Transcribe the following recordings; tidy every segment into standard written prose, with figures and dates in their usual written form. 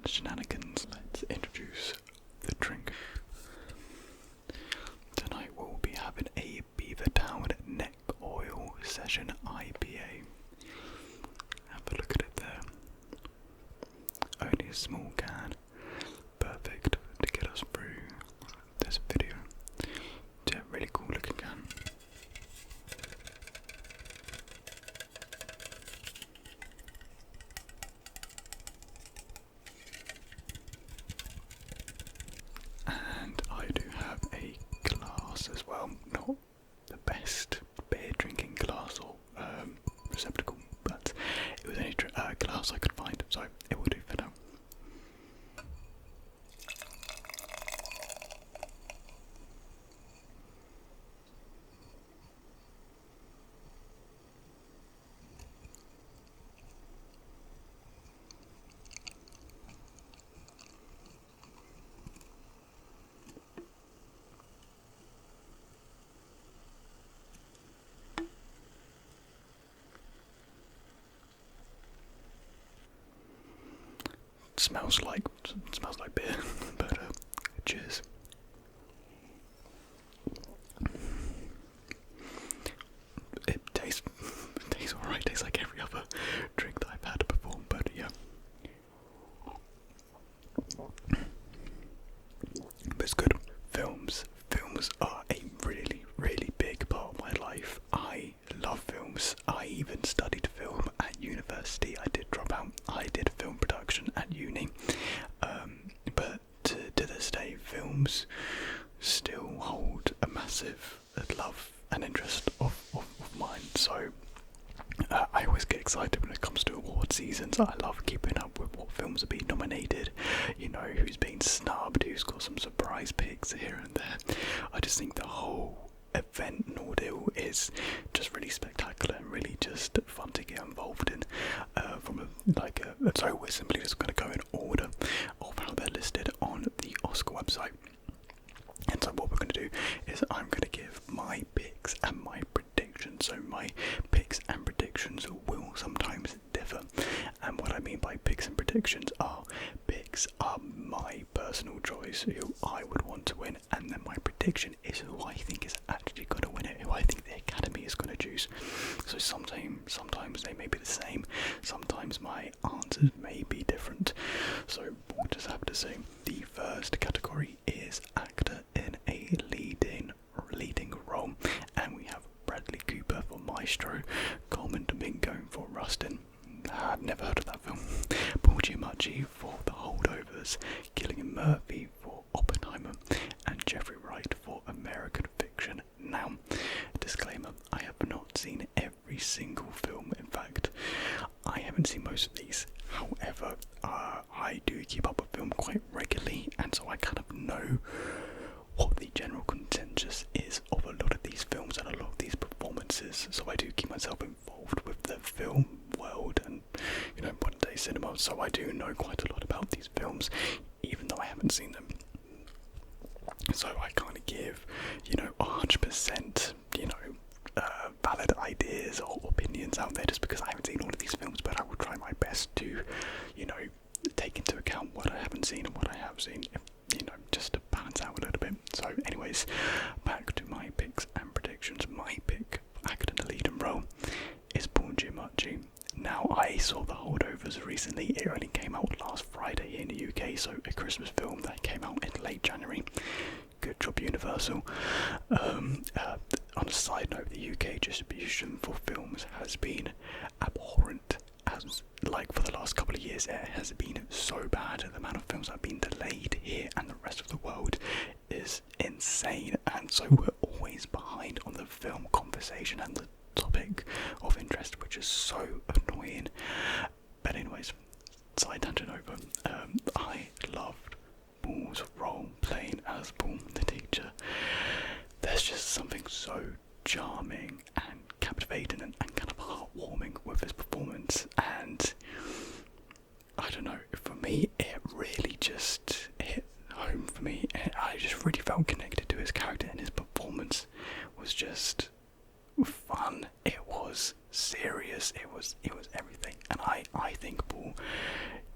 shenanigans, let's introduce the drink. Tonight we'll be having a Beavertown Neck Oil Session IPA. Have a look at it there. Only a small can, perfect to get us through this video. It's a really cool looking can. And I do have a glass as well, not the best beer drinking glass or receptacle, but it was any glass I could find, so it will do for now. Smells like beer, but cheers. It tastes alright. Tastes like every other drink that I've had before, but yeah. But it's good. Films are a really, really big part of my life. I love films. I even studied film at university. I did drop out. I did film production at uni. But to this day, films still hold a massive love and interest of mine. So I always get excited when it comes to award seasons. I love keeping up with what films are being nominated, you know, who's been snubbed, who's got some surprise picks here and there. I just think the whole event and ordeal is just really spectacular and really just fun to get involved in. So we're simply just going to go in order of how they're listed on the Oscar website. And so what we're going to do is I'm going to give my picks and my predictions. So my picks and predictions will sometimes differ. And what I mean by picks and predictions are my personal choice, who I would want to win, and then my prediction is who I think is actually going to win it, who I think the Academy is going to choose. So sometimes they may be the same, sometimes my answers may be different. So we'll just have to say the first category is actor in a leading role, and we have Bradley Cooper for Maestro, Coleman Domingo for Rustin. I've never heard of that film. Paul Giamatti for The Holdovers, Cillian Murphy for Oppenheimer, and Jeffrey Wright for American Fiction. Now, disclaimer, I have not seen every single film. In fact, I haven't seen most of these. However, I do keep up with film quite regularly, and so I kind of know what the general consensus is of a lot of these films and a lot of these performances. So I do keep myself involved with the film world and, you know, modern day cinema. So I do know quite a lot about these films, even though I haven't seen them. So I kind of give, 100%, valid ideas or opinions out there just because I haven't seen all of these films, but I will try my best to, take into account what I haven't seen and what I have seen, just to balance out a little bit. So anyways, back to my picks and predictions. My pick for actor in the leading role is Paul Giamatti. Now, I saw The Holdovers recently. It only came out last Friday in the UK, so a Christmas film that came out in late January. Good job, Universal. On a side note, the UK distribution for films has been abhorrent. For the last couple of years, it has been so bad. The amount of films that have been delayed here and the rest of the world is insane, and so we're always behind on the film conversation and the topic of interest, which is so annoying. But anyways, side tangent over. I loved Paul's role playing as Paul the teacher. There's just something so charming and captivating and kind of heartwarming with his performance, and I don't know, for me it really just hit home for me. I just really felt connected to his character, and his performance was just fun. It was serious. It was everything, and I think Paul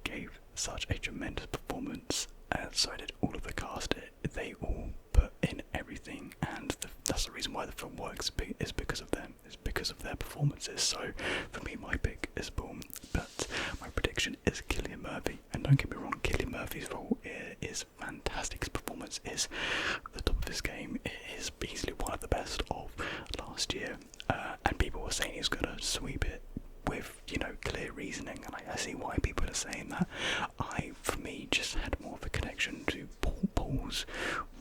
gave such a tremendous performance, and so did all of the cast. They all put in everything, and that's the reason why the film works, is because of them, is because of their performances. So for me, my pick is Bourne, but my prediction is Cillian Murphy. And don't get me wrong, Cillian Murphy's role is fantastic. His performance is at the top of his game. It is easily one of the best of last year, and people were saying he's gonna sweep it with, clear reasoning, and I see why people are saying that. For me, just had more of a connection to Paul's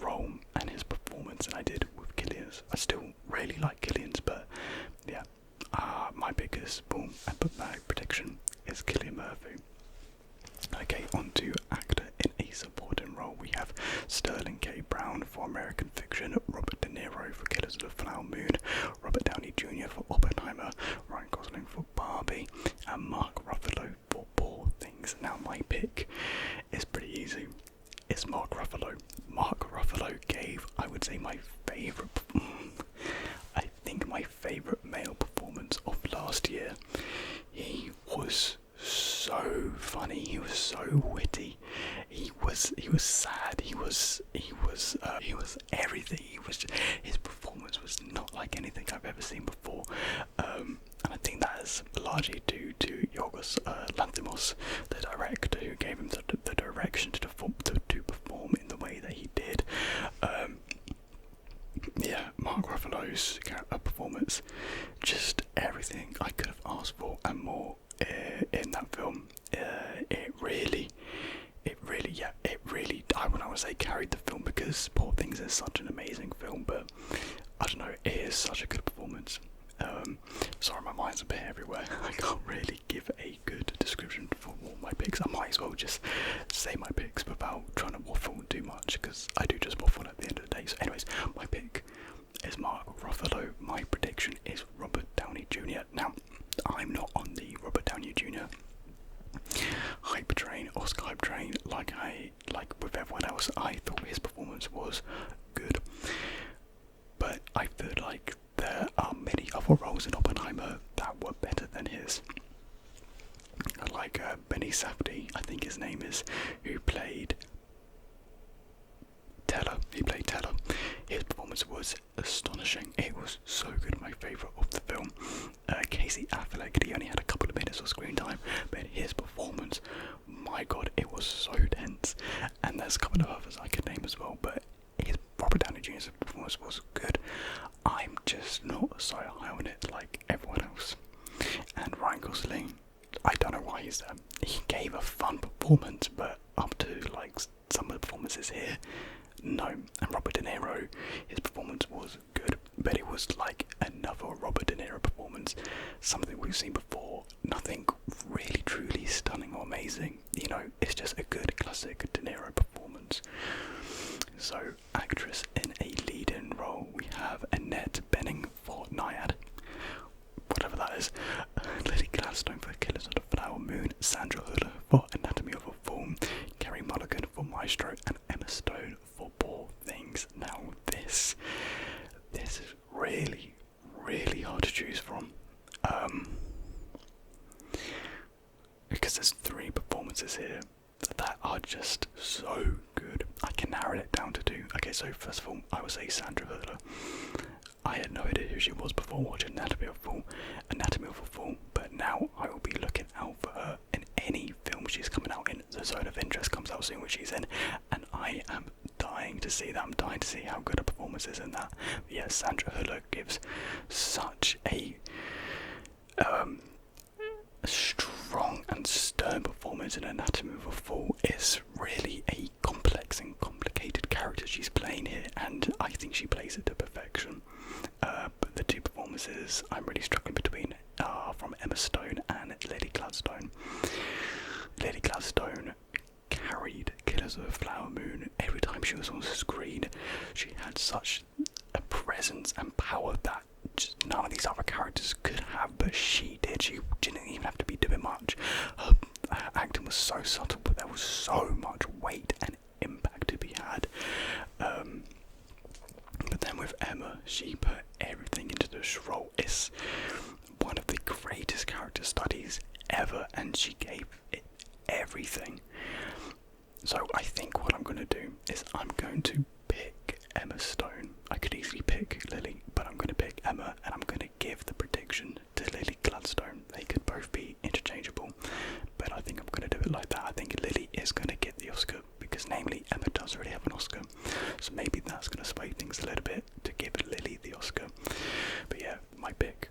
role and his performance than I did with Cillian's. I still really like Cillian's, but yeah, my pick is Paul, but my prediction is Cillian Murphy. Okay, on to actor in a supporting role. We have Sterling K. Brown for American Fiction, Robert De Niro for Killers of the Flower Moon, Robert Downey Jr. for Oppenheimer, Ryan Gosling for Barbie, and Mark Ruffalo for Poor Things. Now my pick is pretty easy. It's Mark Ruffalo. Mark Ruffalo gave, I would say, my favourite male performance of last year. He was so funny, he was so witty, he was sad, he was everything. His performance was not like anything I've ever seen before, and I think that is largely due to Yorgos Lanthimos, the director, who gave him the direction to perform in the way that he did. Mark Ruffalo's performance, just everything I could have asked for and more in that film. It really, I would not say carried the film, because Poor Things is such an amazing film, but I don't know, it is such a good performance. Sorry, my mind's a bit everywhere. I can't really give a good description for all my picks. I might as well just say my picks without trying to waffle too much, because I do just waffle at the end of the day. So anyways, my pick is Mark Ruffalo. My prediction is Robert Downey Jr. Now, I'm not on the Robert Downey Jr. hype train or Skype train like with everyone else. I thought his performance was good, but I feel like there are many other roles in Oppenheimer that were better than his. Like Benny Safdie, I think his name is, who played Teller. His performance was astonishing. It was so good, my favourite of the film. Casey Affleck, he only had a couple of minutes of screen time, but his performance, my god, it was so tense. And there's a couple of others I could name as well, but Robert Downey Jr.'s performance was good. I'm just not so high on it like everyone else. And Ryan Gosling, I don't know why he's there. He gave a fun performance, but up to some of the performances here, no. And Robert De Niro, his performance was good, but it was like another Robert De Niro performance, something we've seen before. Nothing really truly stunning or amazing. It's just a good classic De Niro performance. So, actress in a lead-in role, we have Annette Bening for Naiad, whatever that is, Lily Gladstone for Killers of the Flower Moon, Sandra Hüller for Anatomy of a Fall, Carey Mulligan for Maestro, and Emma Stone for Poor Things. Now, this is really, really hard to choose from, because there's 3 performances here that are just so good. I can narrow it down to 2. Okay, so first of all, I would say Sandra Hüller. I had no idea who she was before watching Anatomy of a Fall, but now I will be looking out for her in any film she's coming out in. The Zone of Interest comes out soon, which she's in, and I am dying to see that. I'm dying to see how good her performance is in that. But yeah, Sandra Hüller gives such a strong and stern performance in Anatomy of a Fall. It's really a complex and complicated character she's playing here, and I think she plays it to perfection. But the 2 performances I'm really struggling between are from Emma Stone and Lily Gladstone. Lily Gladstone carried Killers of the Flower Moon. Every time she was on the screen, she had such a presence and power that just none of these other characters could have, but she did. She didn't even have to be doing much. Her acting was so subtle, but there was so much weight and impact to be had. But then with Emma, she put everything into this role. It's one of the greatest character studies ever, and she gave it everything. So I think what I'm going to do is I'm going to pick Emma Stone. I could easily pick Lily, but I'm going to pick Emma, and I'm going to give the prediction to Lily Gladstone. They could both be interchangeable, but I think I'm going to do it like that. I think Lily is going to get the Oscar, because namely Emma does already have an Oscar, so maybe that's going to sway things a little bit to give Lily the Oscar. But yeah, my pick,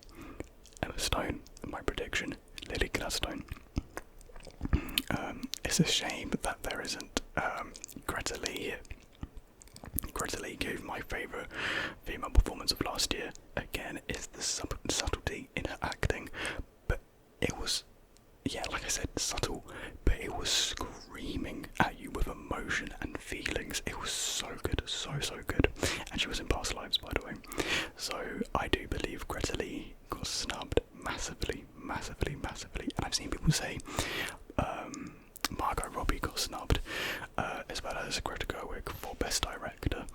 Emma Stone. My prediction, Lily Gladstone. It's a shame that there isn't Greta Lee here. Greta Lee gave my favourite female performance of last year. Again, is the subtlety in her acting, but it was, yeah, like I said, subtle, but it was screaming at you with emotion and feelings. It was so good, so good. And she was in Past Lives, by the way. So I do believe Greta Lee got snubbed massively. And I've seen people say Margot Robbie got snubbed, as well as Greta Gerwig for Best Director.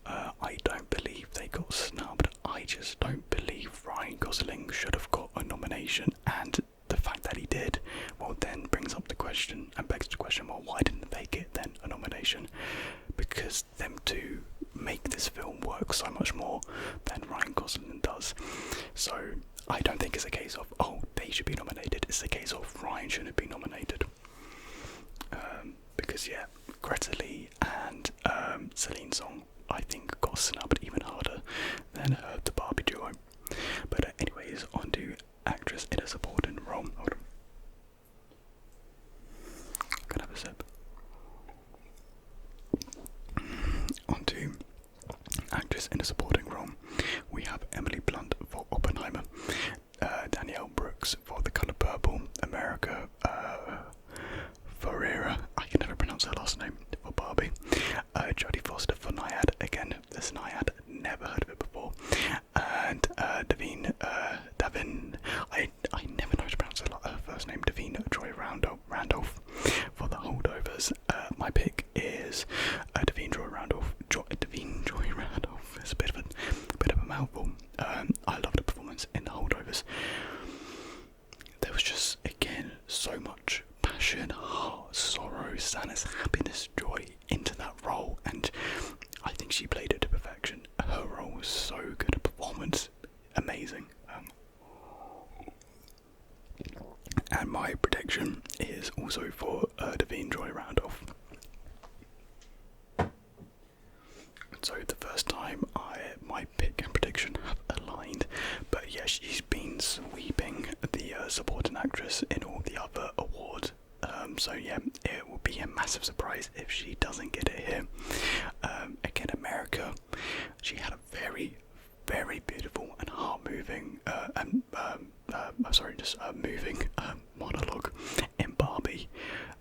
I don't believe they got snubbed. I just don't believe Ryan Gosling should have got a nomination, and the fact that he did, well, then brings up the question and begs the question, well, why didn't they get then a nomination? Because them two make this film work so much more than Ryan Gosling does. So I don't think it's a case of, oh, they should be nominated. It's a case of Ryan shouldn't be nominated. Because yeah, Greta Lee and Celine Song, I think, got snubbed even harder than the Barbie duo. But anyways, on to actress in a supporting role. Hold on. Can I have a sip? On to actress in a supporting role. We have Emily Blunt for Oppenheimer, Danielle Brooks for The Colour Purple, America Ferreira, I can never pronounce her last name, for Barbie, Jodie Foster for Nyad, again, this Nyad, never heard of it before, and Davin, I never know how to pronounce her first name, Davin Joy Randolph for The Holdovers. My pick is Davin Joy Randolph. It's a bit of a mouthful. I love the performance in The Holdovers. There was just, again, so much passion, heart, sorrow, sadness, happiness, joy into that role, and I think she played it to perfection. Her role was so good, a performance amazing. And my prediction is also for Davin Joy Randolph. So the first time my pick and prediction have aligned, but yeah, she's been sweeping the supporting actress in all the other awards. So yeah, it will be a massive surprise if she doesn't get it here. Again, America, she had a very, very beautiful and heart-moving, moving monologue in Barbie.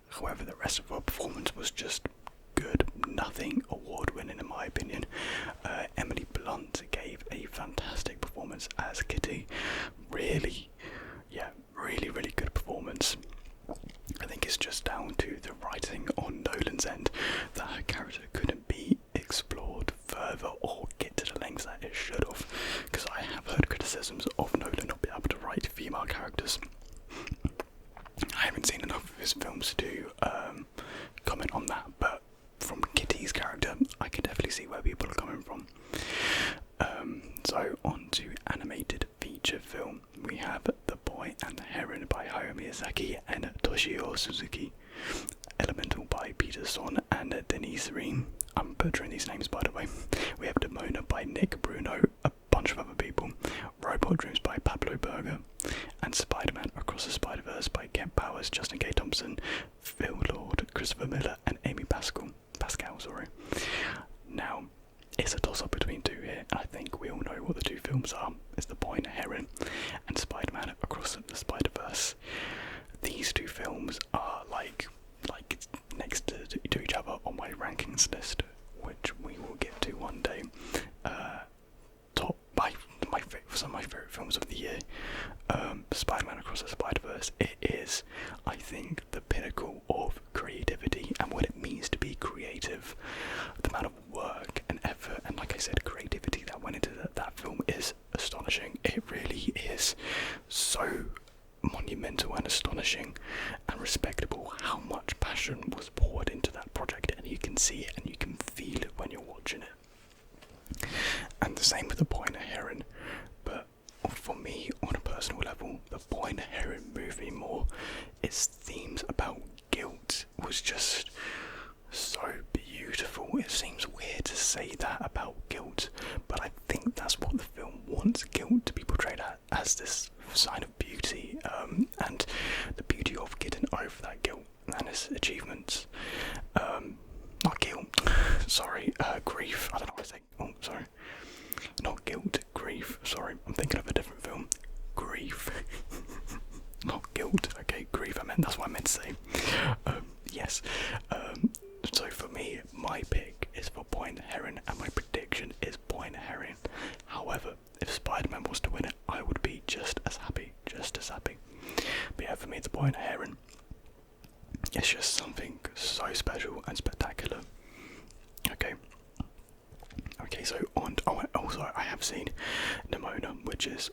However, the rest of her performance was just good, nothing award-winning in my opinion. Emily Blunt gave a fantastic performance as Kitty. Really good performance. I think it's just down to the writing on Nolan's end that her character couldn't be explored further or get to the lengths that it should have, because I have heard criticisms of Nolan not being able to write female characters. I haven't seen enough of his films to comment on that, but from Kitty's character, I can definitely see where people are coming from. So on to animated feature film. We have The Boy and the Heron by Hayao Miyazaki and Toshio Suzuki. Elemental by Peter Son and Denise Ream. I'm butchering these names, by the way. We have Demona by Nick Bruno, a bunch of other people. Robot Dreams by Pablo Berger. And Spider-Man Across the Spider-Verse by Kent Powers, Justin K. Thompson, Phil Lord, Christopher Miller and Amy Pascal. Now, it's a toss-up between two here, and I think we all know what the two films are. It's The Boy and the Heron and Spider-Man Across the Spider-Verse. These two films are like next to each other on my rankings list, which we will get to one day. Some of my favourite films of the year. Spider-Man Across the Spider-Verse, it is, I think, the pinnacle of creativity and what it means to be creative. The amount of work and effort and, like I said, creativity that went into that film is astonishing. It really is so monumental and astonishing and respectable how much passion was poured into that project. can see it and you can feel it when you're watching it. And the same with The Boy and the Heron, but for me, on a personal level, The Boy and the Heron moved me more. Its themes about guilt was just so beautiful. It seems weird to say that about guilt, but I think that's what the film wants guilt to be portrayed as this sign of beauty, and the beauty of getting over that guilt and its achievements. Not guilt, sorry, grief. I don't know what I say. Oh, sorry. Not guilt, grief. Sorry, I'm thinking of a different film. Grief. Not guilt. Okay, grief. That's what I meant to say. Yes. So for me, my pick is for Boy and the Heron, and my prediction is Boy and the Heron. However, if Spider-Man was to win it, I would be just as happy. But yeah, for me, The Boy and the Heron. It's just something so special and spectacular. Okay, so also I have seen Nimona, which is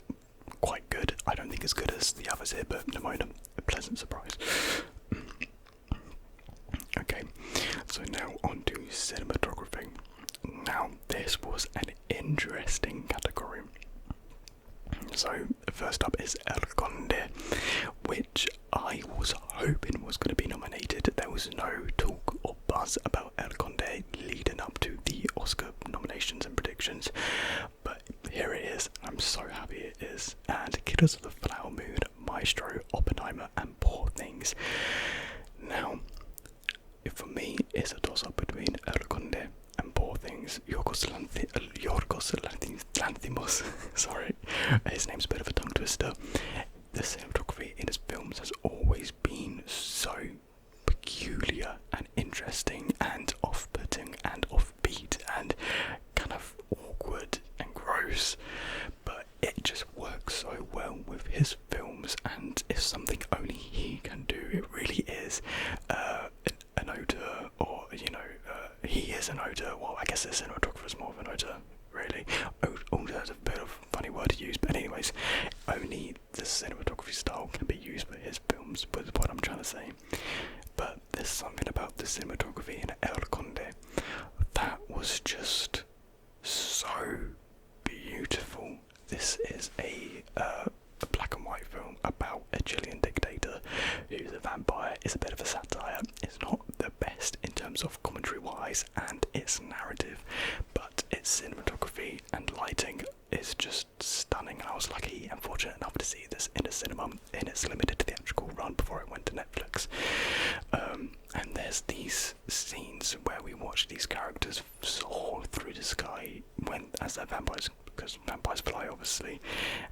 quite good. I don't think as good as the others here, but Nimona, a pleasant surprise. Okay, so now on to cinematography. Now, this was an interesting category. So, first up is El Conde, which I was hoping was going to be nominated. There was no talk or buzz about El Conde leading up to the Oscar nominations and predictions, but here it is. I'm so happy it is. And Killers of the Flower Moon, Maestro, Oppenheimer, and Poor Things. Now, for me, it's a toss-up between El Conde and Poor Things. Yorgos Lanthimos, sorry, his name's a bit of a tongue twister. The cinematography in his films has always been so peculiar and interesting and off-putting and offbeat and kind of awkward and gross, but it just works so well with his films, and it's something only he can do. It really is an auteur, or he is an auteur. Well, I guess the cinematographer is more of an auteur, really. Auteur is a bit of a funny word to use, but anyways, only the cinematography style can be used for his films, was what I'm trying to say. But there's something about the cinematography in El Conde that was just so beautiful. This is a black and white film about a Chilean dictator who's a vampire. It's a bit of a satire. It's not the best in terms of commentary wise and its narrative, but its cinematography and lighting is just stunning, and I was lucky and fortunate enough to see this in a cinema in its limited theatrical run before it went to Netflix. And there's these scenes where we watch these characters soar through the sky as they're vampires, because vampires fly obviously,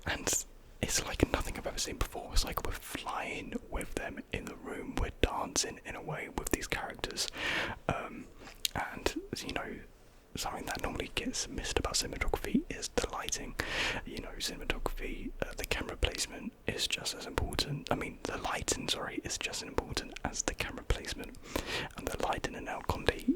and it's like nothing I've ever seen before. It's like we're flying with them in the room, we're dancing in a way with these characters, and something that normally gets missed about cinematography is the lighting. Cinematography, the camera placement is just as important. I mean, the lighting, is just as important as the camera placement. And the lighting in El Conde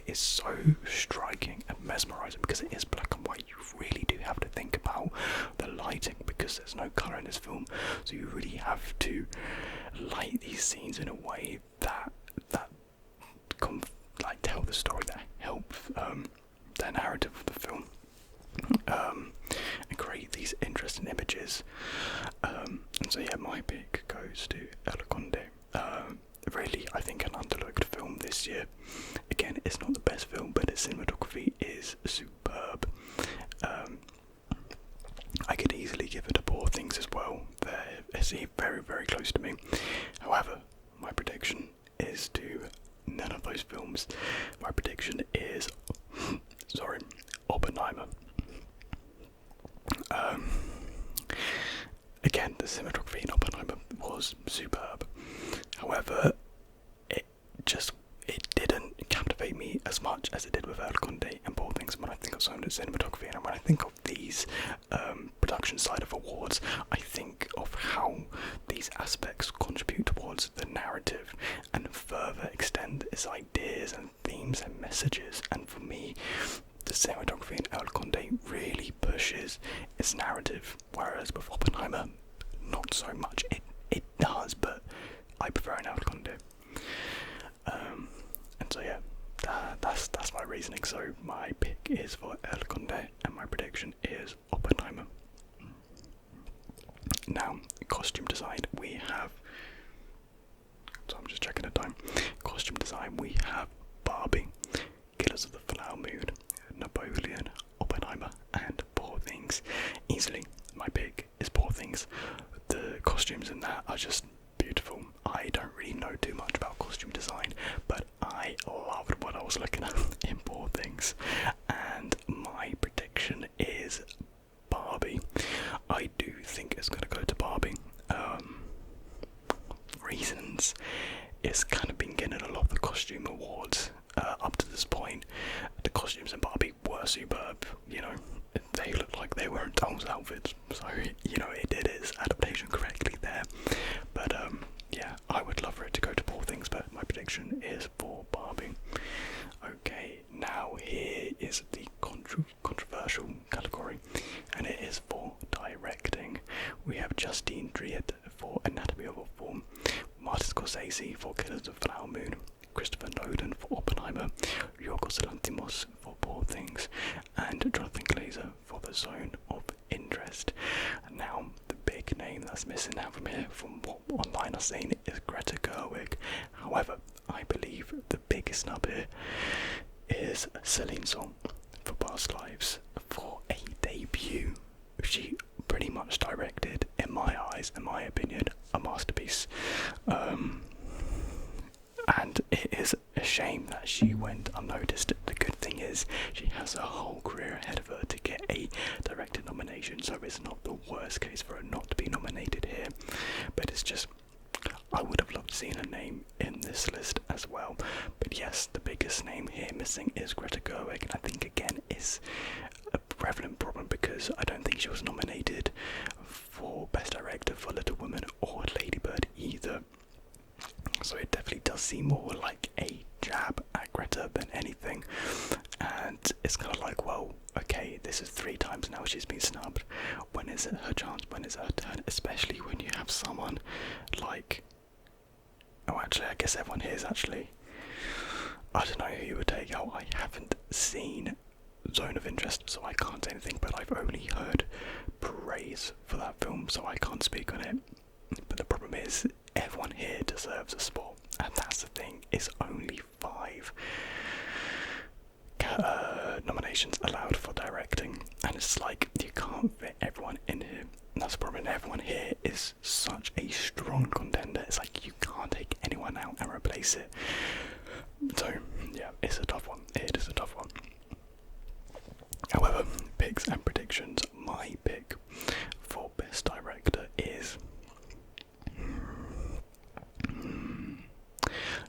is so striking and mesmerising because it is black and white. You really do have to think about the lighting because there's no colour in this film. So you really have to light these scenes in a way that tell the story, that helps the narrative of the film, and create these interesting images. And so yeah, my pick goes to El Conde. Really, I think an underlooked film this year. Again, it's not the best film, but its cinematography is superb. I could easily give it a Poor Things as well. It's very, very close to me. However, my prediction is to none of those films. My prediction is, Oppenheimer. Again, the cinematography in Oppenheimer was superb. However, it didn't captivate me as much as it did with El Conde and Poor Things. When I think of some of the cinematography and when I think of these production side of awards, I think of how these aspects contribute towards the narrative and further extend its ideas and themes and messages. And for me, the cinematography in El Conde really pushes its narrative, whereas with Oppenheimer, not so much. It does, but I prefer an El Conde. And so yeah, reasoning. So my pick is for El Conde, and my prediction is Oppenheimer. Now, costume design, we have... So I'm just checking the time. Costume design, we have Barbie, Killers of the Flower Moon, Napoleon, Oppenheimer, and Poor Things. Easily, my pick is Poor Things. The costumes in that are just beautiful. I don't really know too much about costume design, but I loved what I was looking at in Poor Things. And my prediction is Barbie. I do think it's going to go to Barbie. Reasons, it's kind of been getting a lot of the costume awards up to this point. The costumes in Barbie were superb, you know, they looked like they were in dolls' outfits, so, you know, it did its adaptation correctly there. But yeah, I would love for it to go to Poor Things, but my prediction is for Barbie. Okay, now here is the controversial category, and it is for directing. We have Justine Triet for Anatomy of a Fall, Martin Scorsese for Killers of the Flower Moon, Christopher Nolan for Oppenheimer, Yorgos Lanthimos for Poor Things, and Jonathan Glazer for The Zone of Interest. Now, the big name that's missing out from here, from what online are saying, is Greta Gerwig. However, I believe the biggest snub here is Celine Song for Past Lives for a debut. She pretty much directed, in my eyes, in my opinion, a masterpiece. And it is a shame that she went unnoticed. The good thing is she has a whole career ahead of her to get a director nomination, so it's not the worst case for her not to be nominated here. But it's just, I would have loved to see her name in this list as well. But yes, the biggest name here missing is Greta Gerwig, and I think again is a prevalent problem because I don't think she was nominated for Best Director for Little Women or Lady Bird either. So it definitely does seem more like a jab at Greta than anything. And it's kind of like, well, okay, this is 3 times now she's been snubbed. When is it her chance? When is it her turn? Especially when you have someone like... Oh, actually, I guess everyone here is actually... I don't know who you would take out. I haven't seen Zone of Interest, so I can't say anything, but I've only heard praise for that film, so I can't speak on it. But the problem is, everyone here deserves a spot, and that's the thing, it's only 5 nominations allowed for directing, and it's like, you can't fit everyone in here. And that's the problem, everyone here is such a strong contender, it's like you can't take anyone out and replace it. So, yeah, it's a tough one, it is a tough one. However, picks and predictions, my pick for Best Director is...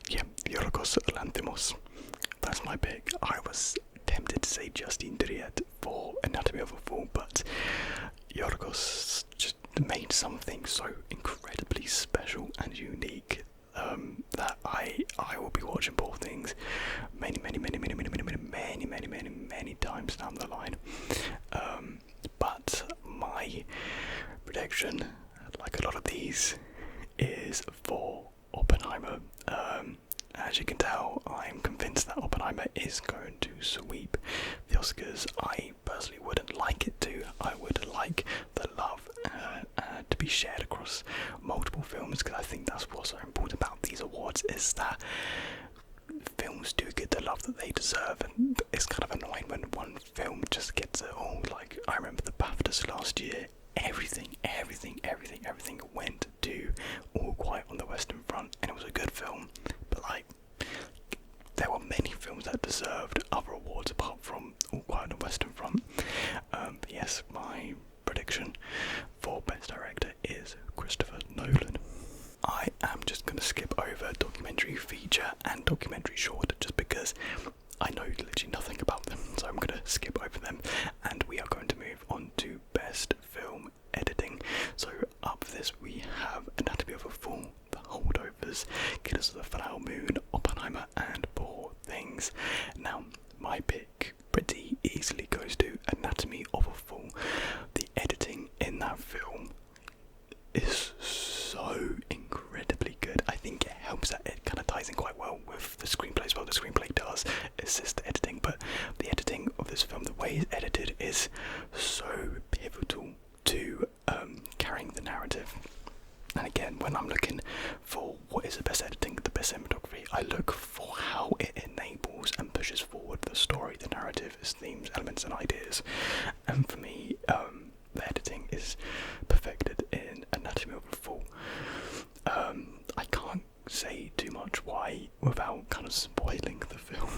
yeah, Yorgos Lanthimos. That's my pick. I was tempted to say Justine Triet for Anatomy of a Fall, but Yorgos just made something so incredibly special and unique that I will be watching Poor Things many times down the line. But my prediction, like a lot of these, is for Oppenheimer. As you can tell, I'm convinced that Oppenheimer is going to sweep the Oscars. I personally wouldn't like it to. I would like the love to be shared across multiple films, because I think that's what's so important about these awards, is that films do get the love that they deserve, and it's kind of annoying when one film just gets it all. Like, I remember the BAFTAs last year, everything went to All Quiet on the Western Front, and it was a good film, but like, there were many films that deserved other awards apart from All Quiet on the Western Front. But yes, my prediction for Best Director is Christopher Nolan. I am just going to skip over documentary feature and documentary short just because I know literally nothing about them, so I'm going to skip over them, and we are going to move on to Best Film Editing. So up for this we have Anatomy of a Fall, The Holdovers, Killers of the Flower Moon, Oppenheimer, and Poor Things. Now, my pick pretty easily goes to Anatomy of a Fall. The editing in that film is so incredibly good. I think it helps that it kind of ties in quite well with the screenplay as well. The screenplay does assist the editing, but I look for how it enables and pushes forward the story, the narrative, its themes, elements and ideas. And for me, the editing is perfected in Anatomy of a Fall. I can't say too much why without kind of spoiling the film.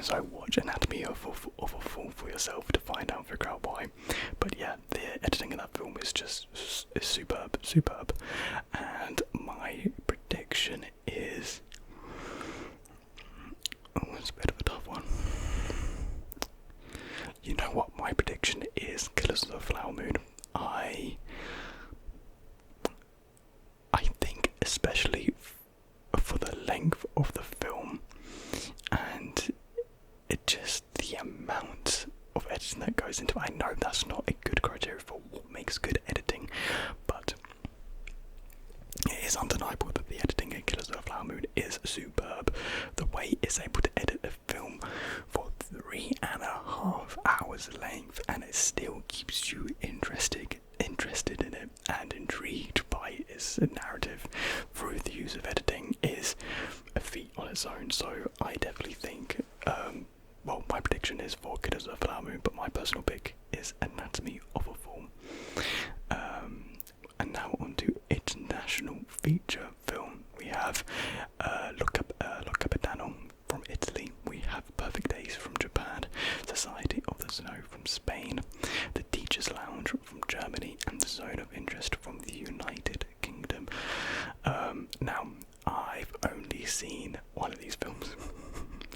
So watch Anatomy of a Fall for yourself to find out and figure out why. But yeah, the editing in that film is just superb. And my prediction is, it's a bit of a tough one. You know what my prediction is? Killers of the Flower Moon. I think, especially for the length of the film and the amount of editing that goes into it. I know that's not a good criteria for what makes good editing, but it is undeniable that the editing in Killers of the Flower Moon is superb. The way it's able to edit a film for 3.5 hours length, and it still keeps you interested in it and intrigued by its narrative through the use of editing is a feat on its own. So I definitely think, well, my prediction is for Killers of the Flower Moon, but my personal pick is Anatomy of a Fall. And now on to international feature film. We have Lo Capitano from Italy. We have Perfect Days from Japan, Society of the Snow from Spain, The Teacher's Lounge from Germany, and The Zone of Interest from the United Kingdom. Now, I've only seen one of these films,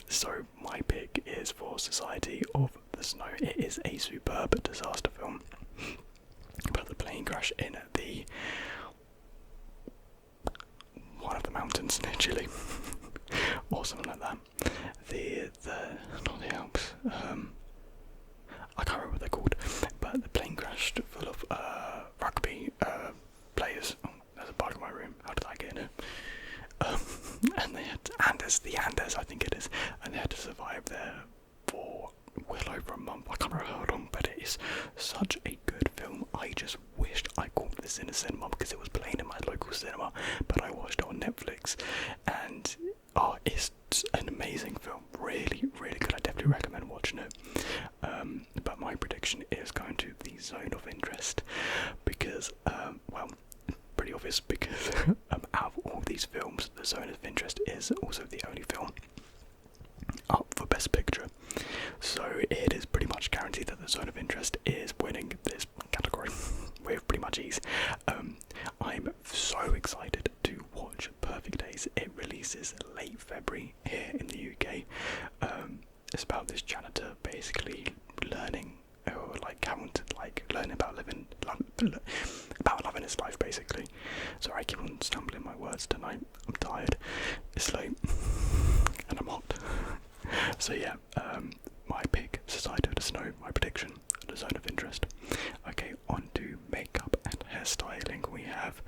so my pick is for Society of the Snow. It is a superb disaster film about the plane crash in one of the mountains near Chile, or something like that. Not the Alps. I can't remember what they're called, but the plane crashed full of rugby players. Oh, there's a bug in my room. How did I get in it? And they had the Andes, I think it is, and they had to survive there for well over a month. I can't remember how long, but it is such a good film. I just wished I caught this in a cinema because it was playing in my local cinema, but I watched it on Netflix, and it's an amazing film. Really, really good. I definitely recommend watching it. But my prediction is going to The Zone of Interest because, well, pretty obvious because out of all these films, The Zone of Interest is also the only film up for Best Picture. So it is pretty much guaranteed that The Zone of Interest is winning this category with pretty much ease. I'm so excited to watch Perfect Days. It releases late February here in the UK. It's about this janitor basically learning, or learning about loving his life basically. Sorry, I keep on stumbling my words tonight. I'm tired. It's late and I'm hot. So yeah, my pick, Society of the Snow. My prediction, The Zone of Interest. Okay, on to makeup and hairstyling. We have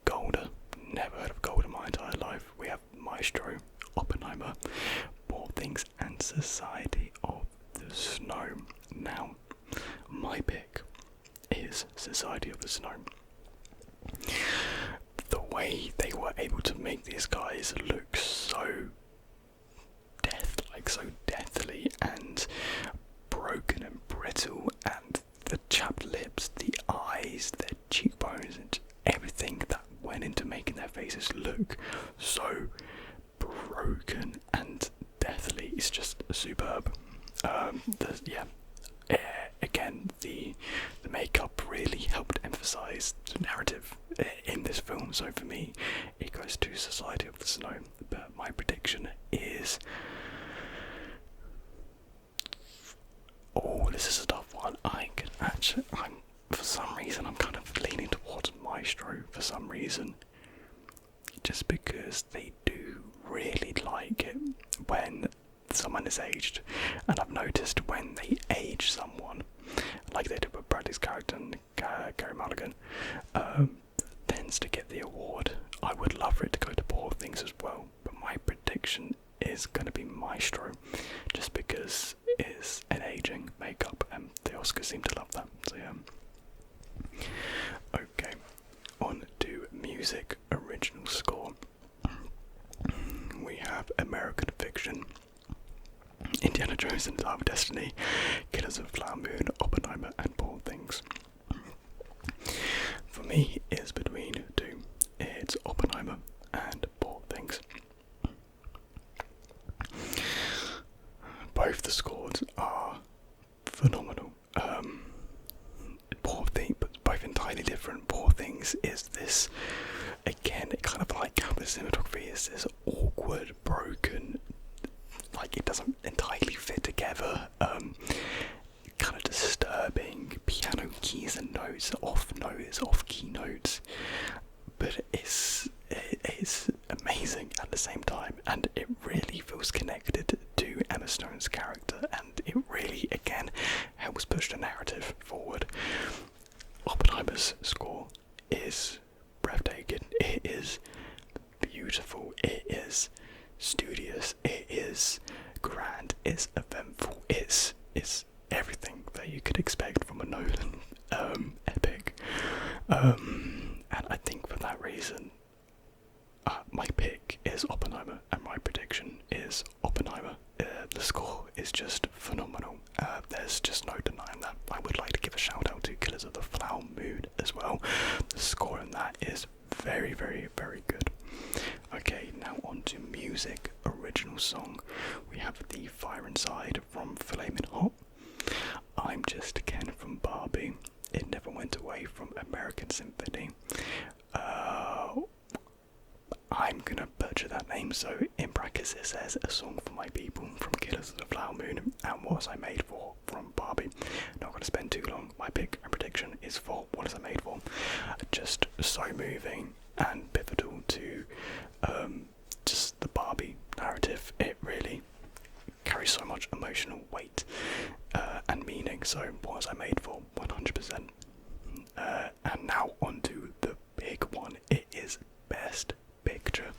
Golda. Never heard of Golda in my entire life. We have Maestro, Oppenheimer, Poor Things, and Society of the Snow. Now, my pick is Society of the Snow. The way they were able to make these guys look so so deathly and broken and brittle, and the chapped lips, the eyes, their cheekbones, and everything that went into making their faces look so broken and deathly is just superb. Again, the makeup really helped emphasise the narrative in this film. So for me, it goes to Society of the Snow. But my prediction is, this is a tough one. For some reason, I'm kind of leaning towards Maestro for some reason, just because they do really like it when someone is aged, and I've noticed when they age someone, like they did with Bradley's character and Gary Mulligan, tends to get the award. I would love for it to go to Poor Things as well, but my prediction is going to be Maestro, just because it's an aging makeup and the Oscars seem to love that. So yeah. Okay, on to music original score. have American Fiction, Indiana Jones and the Dial of Destiny, Killers of the Flower Moon, Oppenheimer, and Poor Things. For me, it's between two. It's Oppenheimer and Poor Things. Both the scores are phenomenal. Both entirely different. Poor Things is this, again, it kind of like how the cinematography is this awkward, broken, like it doesn't entirely fit together, kind of disturbing piano keys and notes, off key notes, but it's amazing at the same time, and it really feels connected to Emma Stone's character, and it really, again, helps push the narrative forward. Oppenheimer's score is breathtaking. It is beautiful. It is studious. It is grand. It's eventful. It's everything that you could expect from a Nolan epic. And I think for that reason, my pick is Oppenheimer, and my prediction is Oppenheimer. The score is just phenomenal. There's just no denying that. I would like to give a shout out to Killers of the Flower Moon as well. The score in that is very, very, very good. Okay, now on to music. Original song. We have The Fire Inside from Flamin' Hot. I'm Just Ken from Barbie. It Never Went Away from American Symphony. I'm gonna butcher that name, so in brackets it says A Song for My People from Killers of the Flower Moon, and What Was I Made For from Barbie. Not gonna spend too long. My pick and prediction is for What Was I Made For. Just so moving and pivotal to just the Barbie narrative. It really carries so much emotional weight and meaning, so What Was I Made For? 100%. And now on to the big one. It is Best Picture.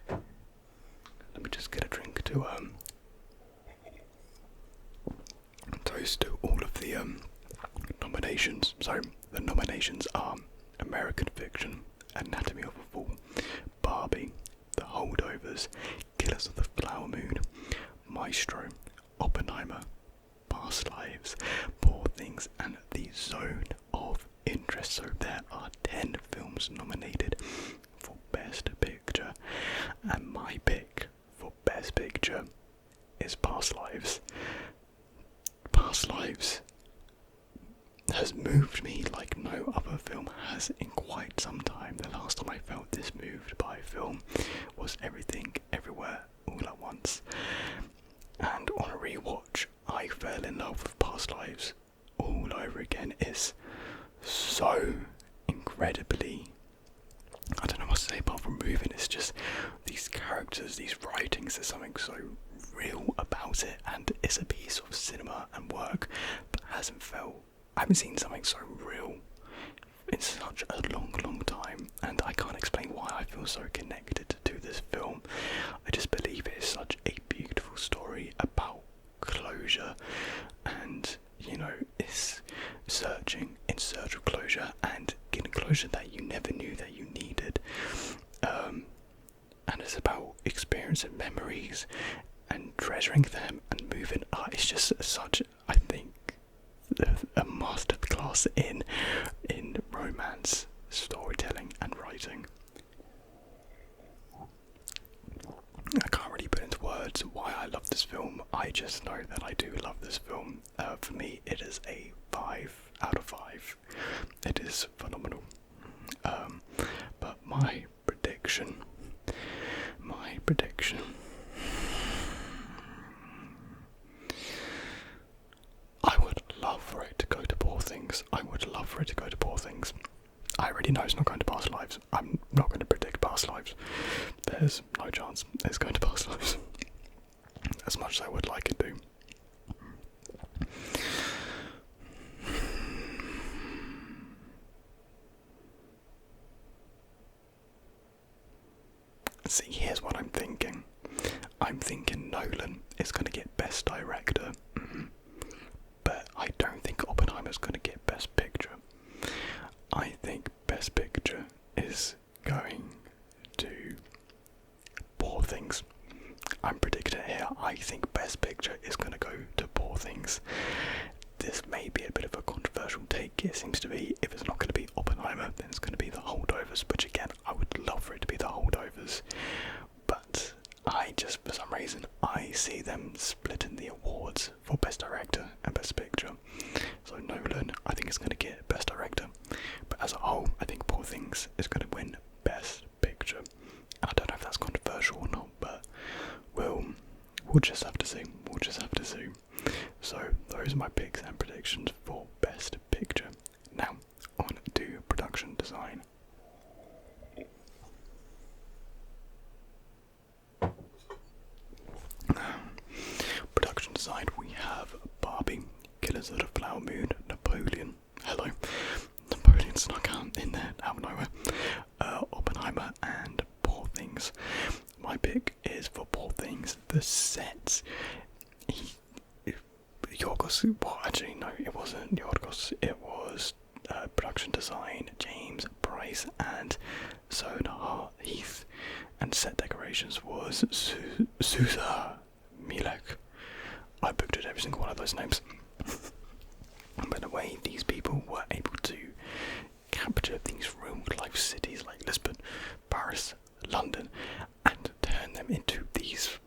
Let me just get a drink to toast to all of the nominations. So the nominations are American Fiction, Anatomy of a Fall, Barbie, The Holdovers, Killers of the Flower Moon, Maestro, Oppenheimer, Past Lives, Poor Things, and The Zone of Interest. So there are 10 films nominated for Best Picture, and my pick for Best Picture is Past Lives. Past Lives has moved me like no other film has in quite some time. The last time I felt this moved by a film was Everything Everywhere All at Once, and on a rewatch I fell in love with Past Lives all over again. It's so incredibly, I don't know what to say apart from moving. It's just these characters, these writings, there's something so real about it, and it's a piece of cinema and work that I haven't seen something so real in such a long time, and I can't explain why I feel so connected to this film. I just believe it is such a beautiful story about closure, and it's searching in search of closure and getting closure that you never knew that you needed, and it's about experiencing memories and treasuring them and moving. It's just such, I think, a masterclass in romance, storytelling and writing. I can't really put into words why I love this film. I just know that I do love this film. For me, it is a 5 out of 5. It is phenomenal. But my prediction, I would love for it to go to Poor Things. I already know it's not going to Past Lives. I'm not going to predict Past Lives. There's no chance it's going to Past Lives. As much as I would like it to. See, here's what I'm thinking. I'm thinking Nolan is going to get Best Director. But I don't think Oppenheimer's going to get Best Picture. I think Best Picture is going to Poor Things. I'm predicting it here. I think Best Picture is going to go to Poor Things. This may be a bit of a controversial take. It seems to be, if it's not going to be Oppenheimer, then it's going to be The Holdovers, which again, I would love for it to be The Holdovers. But I just, for some reason, I see them splitting the awards for Best Director and Best Picture. So Nolan, I think, is going to get Best Director. But as a whole, I think Poor Things is going to win Best Picture. And I don't know if that's controversial or not, but we'll just have to see. We'll just have to see. So those are my picks and predictions for Best Picture. Now, on to production design. Production design, we have Barbie, Killers of the Flower Moon, Napoleon. Hello. Napoleon snuck out in there out of nowhere. Oppenheimer and Poor Things. My pick is for Poor Things. The sets. Yorgos, well, actually no, it wasn't Yorgos. It was production design, James Price and Sona Heath, and set decorations was Susa Milek. I butchered every single one of those names. By the way, these people were able to capture these real-life cities like Lisbon, Paris, London, and turn them into these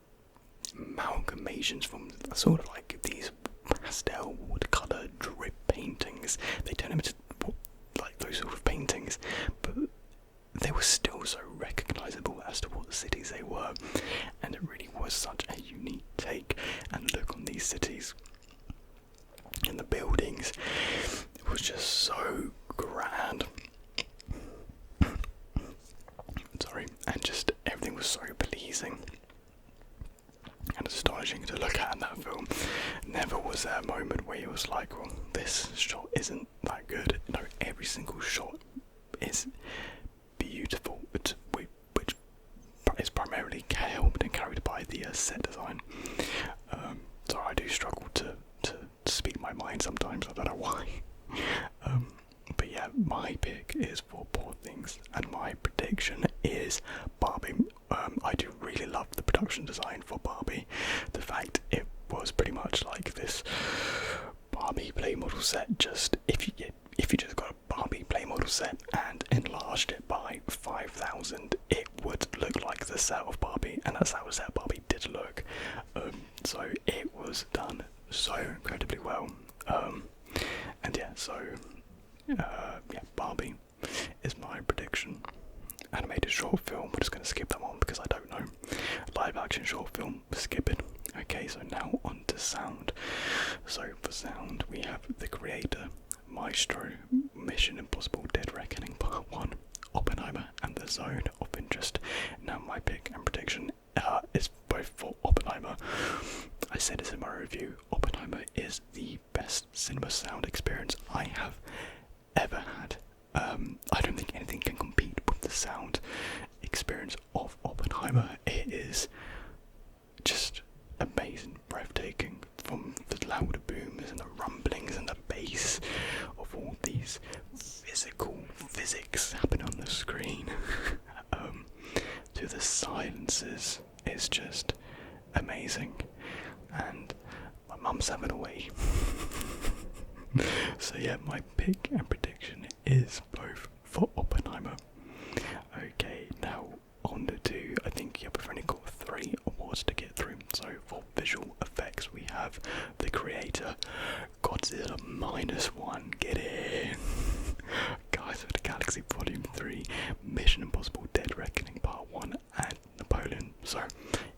amalgamations from sort of like these pastel watercolour drip paintings. They turn them into like those sort of paintings, but they were still so recognisable as to what cities they were, and it really was such a unique take and look on these cities. And the buildings, it was just so grand. Sorry, and just everything was so pleasing and astonishing to look at in that film. Never was there a moment where it was like, well, this shot isn't that good. No, every single shot is beautiful, which is primarily helped and carried by the set design. So I do struggle to speak my mind sometimes, I don't know why. But yeah, my pick is for Poor Things, and my prediction is Barbie. I do really love the production design for Barbie. The fact it was pretty much like this Barbie play model set, just if you just got a Barbie play model set and enlarged it by 5,000, it would look like the set of Barbie, and that's how the set of Barbie did look. So it was done so incredibly well. And yeah, so Barbie is my prediction. Animated short film, we're just going to skip that one because I don't know. Live action short film, skipping. Okay, so now on to sound. So for sound, we have The Creator, Maestro, Mission Impossible Dead Reckoning Part 1, Oppenheimer, and The Zone of Interest. Now my pick and prediction is both for Oppenheimer. I said this in my review, Oppenheimer is the best cinema sound experience I have ever had. I don't think anything can compete with the sound experience of Oppenheimer. It is just amazing, breathtaking, from the louder booms and the rumblings and the bass of all these physics happening on the screen to the silences. It's just amazing, and my mum's having a wee. So yeah, my pick and prediction is both for Oppenheimer. Okay, now on to, I think we've only got 3 awards to get through. So for visual effects, we have The Creator, Godzilla -1, get in, Guardians of the Galaxy Volume 3, Mission Impossible Dead Reckoning Part 1, and Napoleon. So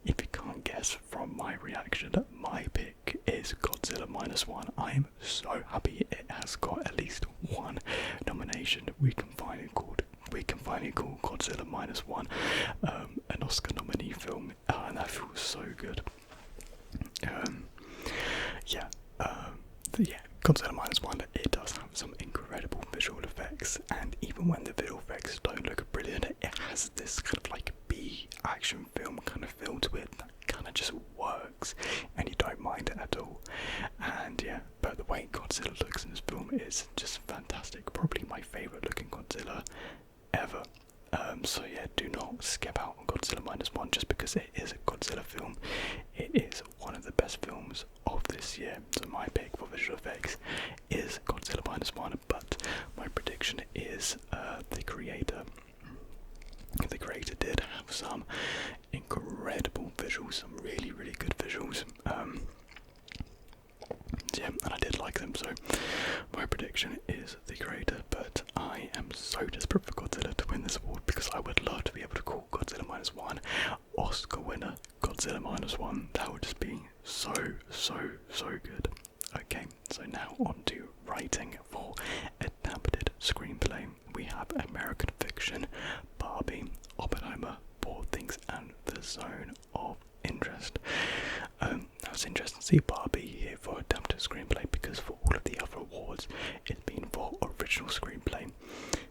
if you can't guess from my reaction, my pick is Godzilla -1. I am so happy it has got at least one nomination. We can finally call Godzilla -1 an Oscar nominee film, and that feels so good. Godzilla -1, it does have some incredible visual effects, and even when the visual effects don't look brilliant, it has this kind of like B action film kind of feel to it that kind of just works, and you don't mind it at all. And yeah, but the way Godzilla looks in this film is just fantastic. Probably my favourite looking Godzilla ever. So yeah, do not skip out on Godzilla -1 just because it is a Godzilla film. some incredible visuals, some really, really good visuals. Yeah, and I did like them, so my prediction is the creator, but I am so desperate for Godzilla to win this award because I would love to be able to call Godzilla -1 Oscar winner Godzilla -1. That would just be so good. Okay, so now on to writing for adapted screenplay. We have American Fiction, Barbie, Oppenheimer, Poor Things, and The Zone of Interest. Now it's interesting to see Barbie here for adapted screenplay because for all of the other awards it's been for original screenplay.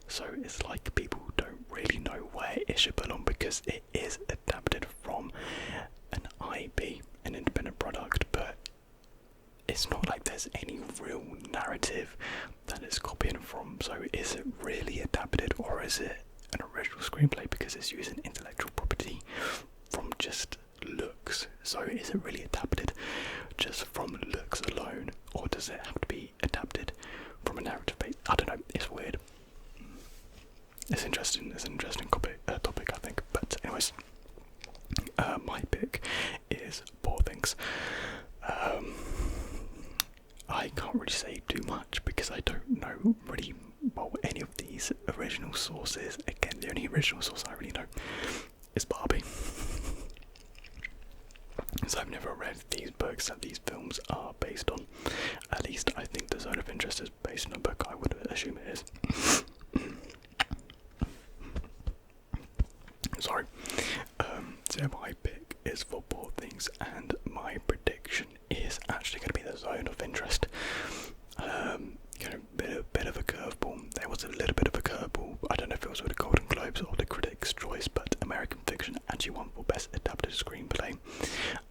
So it's like people don't really know where it should belong because it is adapted from an IP, an independent product, but it's not like there's any real narrative that it's copying from. So is it really adapted or is it an original screenplay because it's using intellectual property from just looks? So is it really adapted just from looks alone, or does it have to be adapted from a narrative base? I don't know, it's weird. It's interesting. It's an interesting topic, I think. But anyways, my pick is Poor Things. I can't really say too much because I don't know really well any of these original sources. Again, the only original source I really know is Barbie. So I've never read these books that these films are based on. At least I think The Zone of Interest is based on a book. I would assume it is. Sorry. So my pick is for Poor Things, and my prediction is actually going to be The Zone of Interest. Bit of a curveball. There was a little bit of a curveball. I don't know if it was with the Golden Globes or the Critics' Choice, but American Fiction actually won for Best Adapted Screenplay.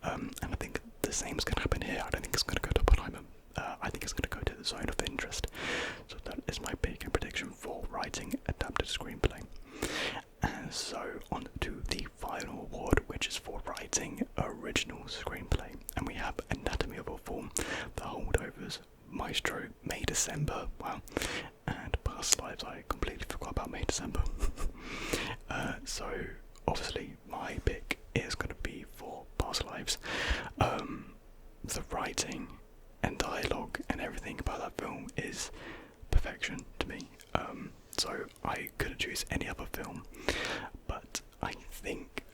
And I think the same is going to happen here. I don't think it's going to go to Oppenheimer. I think it's going to go to The Zone of Interest. So that is my pick and prediction for writing adapted screenplay. And so on to the final award, which is for writing original screenplay. And we have Anatomy of a Fall, The Holdovers, Maestro, May December, wow, and Past Lives. I completely forgot about May December. So obviously my pick is going to be for Past Lives. The writing and dialogue and everything about that film is perfection to me. So I couldn't choose any other film, but I think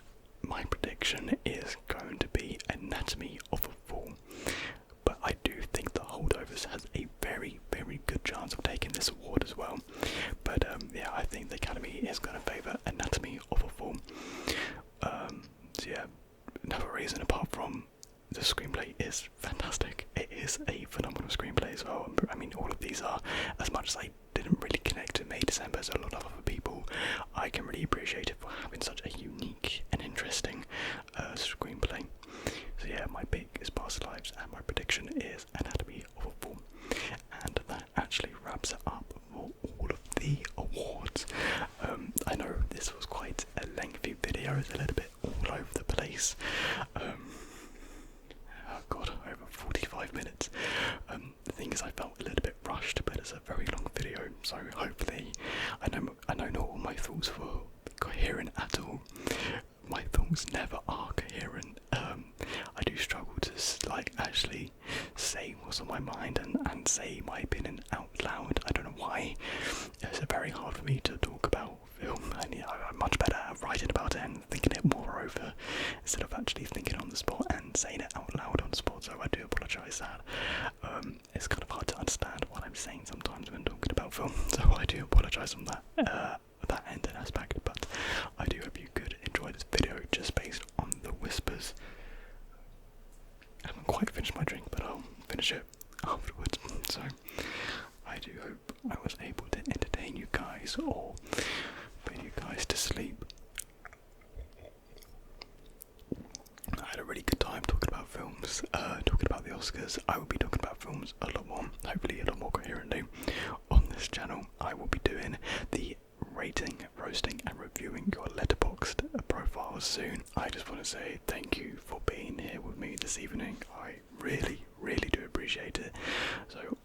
my prediction is going to be Anatomy of a Fall. But I do think The Holdovers has a very good chance of taking this award as well. But yeah, I think the Academy is going to favour Anatomy of a Fall. So yeah, another reason apart from the screenplay is fantastic. It is a phenomenal screenplay as well. I mean, all of these are, as much as I didn't really connect to May December as a lot of other people, I can really appreciate it for having such a unique and interesting screenplay. So yeah, my pick is Past Lives and my prediction is Anatomy of a Fall. And that actually wraps it up for all of the awards. I know this was quite a lengthy video, it's a little bit all over the place. Oh god, over 45 minutes. The thing is, I felt a little bit rushed, but it's a very long video, so hopefully, I know not all my thoughts were coherent at all. My thoughts never are coherent. I do struggle to actually say what's on my mind and say my opinion out loud. I don't know why. It's very hard for me to talk about film, and yeah, I'm much better at writing about it and thinking it more over instead of actually thinking on the spot and saying it out loud on the spot. So I do apologise that it's kind of hard to understand what I'm saying sometimes when talking about film. So I do apologise on that end and aspect. But I do hope you could enjoy this video just based on the whispers. I haven't quite finished my drink, but I'll finish it afterwards. So I do hope I was able to entertain you guys or put you guys to sleep. I had a really good time talking about films, talking about the Oscars. I will be talking about films a lot more, hopefully a lot more coherently on this channel. I will be doing the rating, roasting and reviewing your Letterboxd profiles soon. I just want to say thank you for being here with me this evening. I really do appreciate it. So